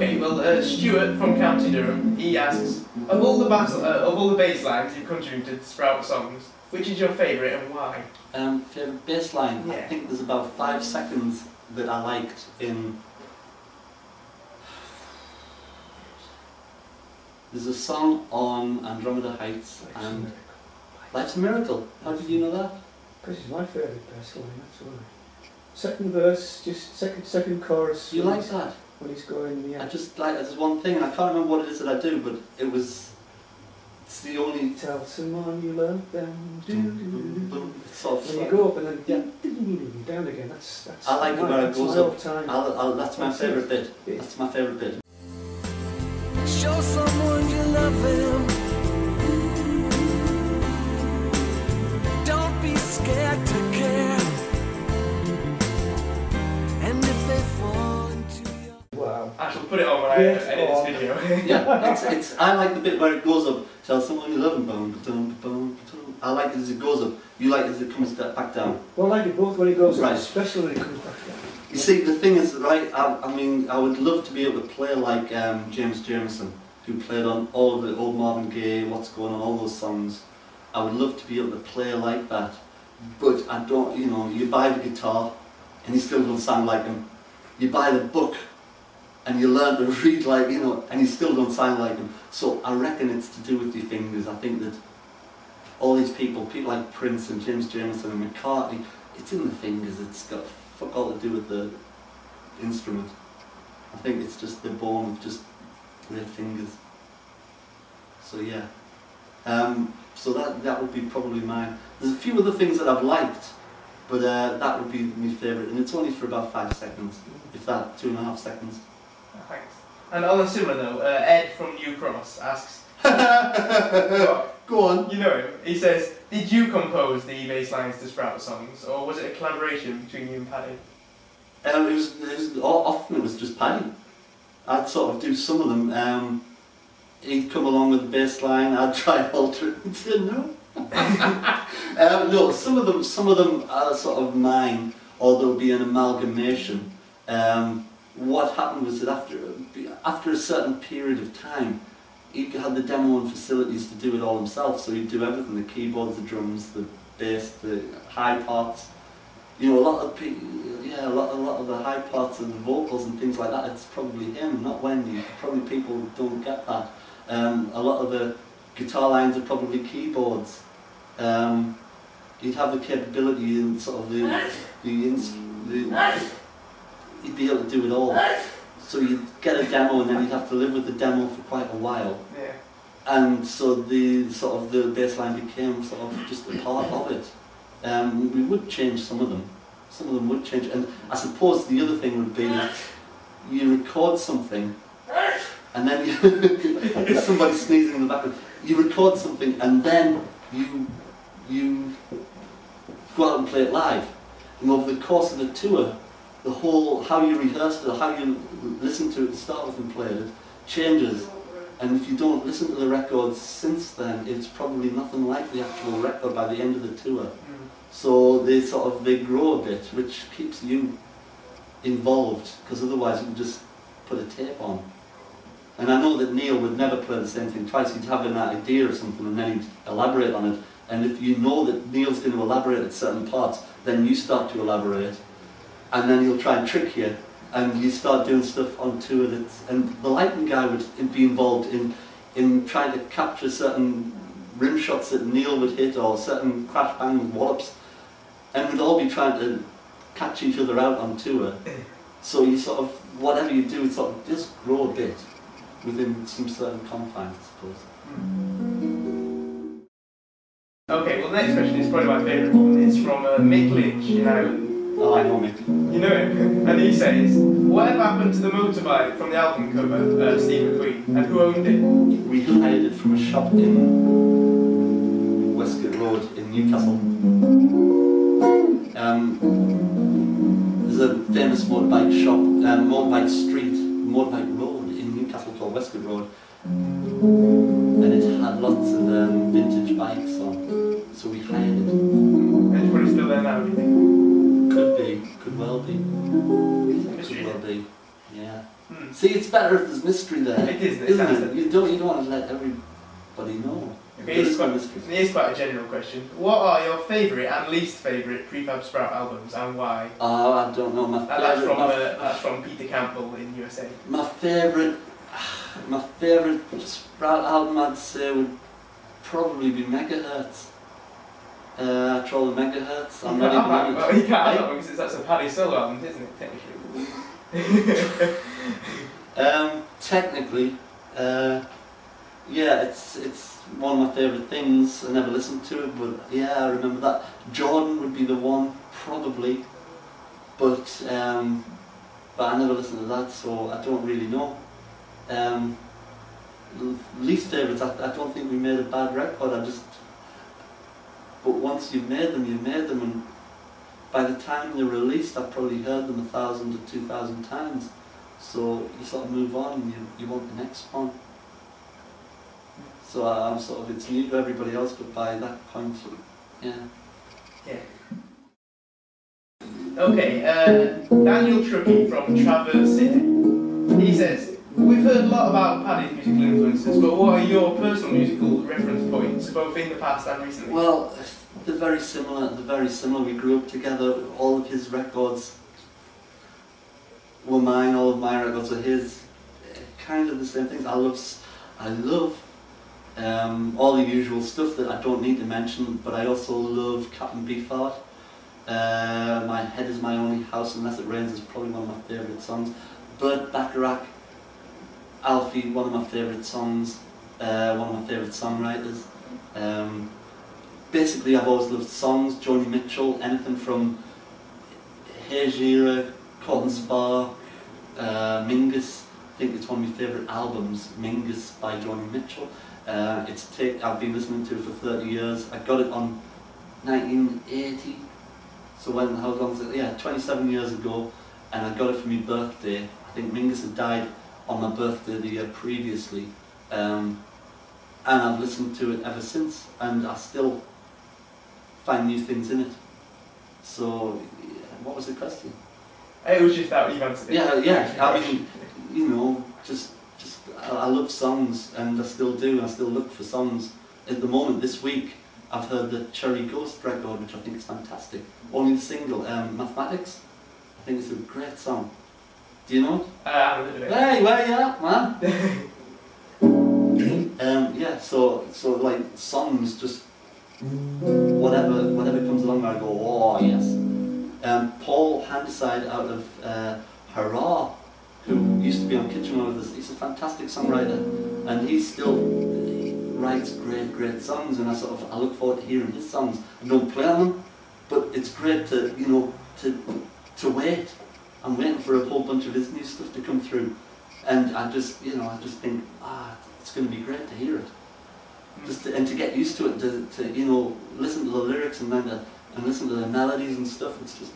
Okay, well, Stuart from County Durham, he asks, of all the bass lines you've contributed to Sprout songs, which is your favourite and why? Favourite bass line? Yeah. I think there's about 5 seconds that I liked in... There's a song on Andromeda Heights and Life's a Miracle. How did you know that? Because it's my favourite bass line, that's why. Second verse, just second chorus. You like that? When he's going, yeah. I just like, there's one thing, and I can't remember what it is that I do, but it's the only... Tell someone you love them, It's sort of when you go up and then down again, that's I like it where it goes up. That's my favourite bit. Yeah. That's my favourite bit. Show someone you love them. Don't be scared to care. And if they fall into your... Wow. I shall put it on when I edit this video. Yeah, I like the bit where it goes up. Tell someone you love them. Boom, boom, boom, boom. I like it as it goes up. You like it as it comes back down. Well, I like it both when it goes right. up, especially when it comes back down. You see, the thing is, right, I mean, I would love to be able to play like James Jamerson, who played on all the old Marvin Gaye, What's Going On, all those songs. I would love to be able to play like that, but I don't, you know, you buy the guitar and you still don't sound like him. You buy the book and you learn to read like, you know, and you still don't sound like him. So I reckon it's to do with your fingers. I think that all these people like Prince and James Jamerson and McCartney, it's in the fingers, it's got fuck all to do with the instrument. I think it's just they're born with just their fingers. So yeah. So that would be probably mine. There's a few other things that I've liked, but that would be my favourite, and it's only for about 5 seconds, if that, 2.5 seconds. Oh, thanks. And on a similar note, Ed from New Cross asks, Go on. You know him. He says, did you compose the bass lines to Sprout songs, or was it a collaboration between you and Paddy? Often it was just Paddy. I'd sort of do some of them. He'd come along with the bass line, I'd try and alter it and say no. No, some of them are sort of mine, or there'll be an amalgamation. What happened was that after a certain period of time, he had the demo and facilities to do it all himself, so he'd do everything, the keyboards, the drums, the bass, the high parts. You know, a lot of the high parts and the vocals and things like that, it's probably him, not Wendy. Probably people don't get that. A lot of the guitar lines are probably keyboards. He'd have the capability and sort of he'd be able to do it all. So you'd get a demo and then you'd have to live with the demo for quite a while. Yeah. And so the bass line became sort of just a part of it. We would change some of them. Some of them would change. And I suppose the other thing would be that you record something and then there's somebody sneezing in the background. You record something and then you go out and play it live. And over the course of the tour, the whole, how you rehearsed it, how you listened to it, start with and played it, changes. And if you don't listen to the records since then, it's probably nothing like the actual record by the end of the tour. So they grow a bit, which keeps you involved, because otherwise you can just put a tape on. And I know that Neil would never play the same thing twice. He'd have an idea of something and then he'd elaborate on it. And if you know that Neil's going to elaborate at certain parts, then you start to elaborate. And then he'll try and trick you, and you start doing stuff on tour and the lighting guy would be involved in trying to capture certain rim shots that Neil would hit, or certain crash bang wallops, and we'd all be trying to catch each other out on tour. So you sort of, whatever you do, it sort of just grow a bit within some certain confines, I suppose. Okay, well the next question is probably my favourite one. It's from Mick Lynch in Ireland. Oh, I know Mick. You know him? And he says, whatever happened to the motorbike from the album cover, Steve McQueen, and who owned it? We hired it from a shop in Westgate Road in Newcastle. There's a famous motorbike shop, motorbike road in Newcastle called Westgate Road. And it had lots of vintage bikes on, so we hired it. And it's probably still there now, do you think? Could be, could well be. Could well be. Yeah. Hmm. See, it's better if there's mystery there. It is, isn't that's it? You don't want to let everybody know. Okay, There is no mystery. here's quite a general question. What are your favourite and least favourite Prefab Sprout albums and why? Oh, I don't know. That's from Peter Campbell in USA. My favourite Sprout album, I'd say, would probably be Megahertz. Troll the Megahertz. I'm not even on it. Well, you can't have that one because that's a Paddy solo album, isn't it, technically? Technically, yeah, it's one of my favourite things. I never listened to it, but yeah, I remember that. Jordan would be the one, probably, but I never listened to that, so I don't really know. Least favourites, I don't think we made a bad record. But once you've made them, and by the time they're released, I've probably heard them 1,000 to 2,000 times. So you sort of move on, and you want the next one. So I'm sort of, it's new to everybody else, but by that point, yeah. Okay, Daniel Truckee from Traverse City. He says, we've heard a lot about Paddy's musical influences, but what are your personal musical reference points, both in the past and recently? Well, they're very similar. We grew up together. All of his records were mine. All of my records are his. Kind of the same things. I love all the usual stuff that I don't need to mention, but I also love Captain Beefheart. My Head Is My Only House Unless It Rains is probably one of my favourite songs. Burt Bacharach, Alfie, one of my favourite songs, one of my favourite songwriters. Basically, I've always loved songs. Joni Mitchell, anything from Hey Gira, Cotton Spa, Mingus. I think it's one of my favourite albums, Mingus by Joni Mitchell. I've been listening to it for 30 years. I got it on 1980. So how long is it? Yeah, 27 years ago, and I got it for my birthday. I think Mingus had died on my birthday the year previously, and I've listened to it ever since, and I still find new things in it. So, yeah, what was the question? It was just that you've answered it. Yeah. I mean, you know, I love songs, and I still do, and I still look for songs. At the moment, this week, I've heard the Cherry Ghost record, which I think is fantastic. Only the single, Mathematics. I think it's a great song. Do you know it? I haven't heard of it. Hey, where you at, man? Yeah, so like songs, just whatever comes along, I go, oh yes. Paul Handyside out of Hurrah, who used to be on Kitchen with us, he's a fantastic songwriter, and he still writes great songs, and I look forward to hearing his songs. I don't play on them, but it's great to to wait. I'm waiting for a whole bunch of his new stuff to come through, and I just think, it's going to be great to hear it, and to get used to it, to listen to the lyrics and listen to the melodies and stuff. It's just,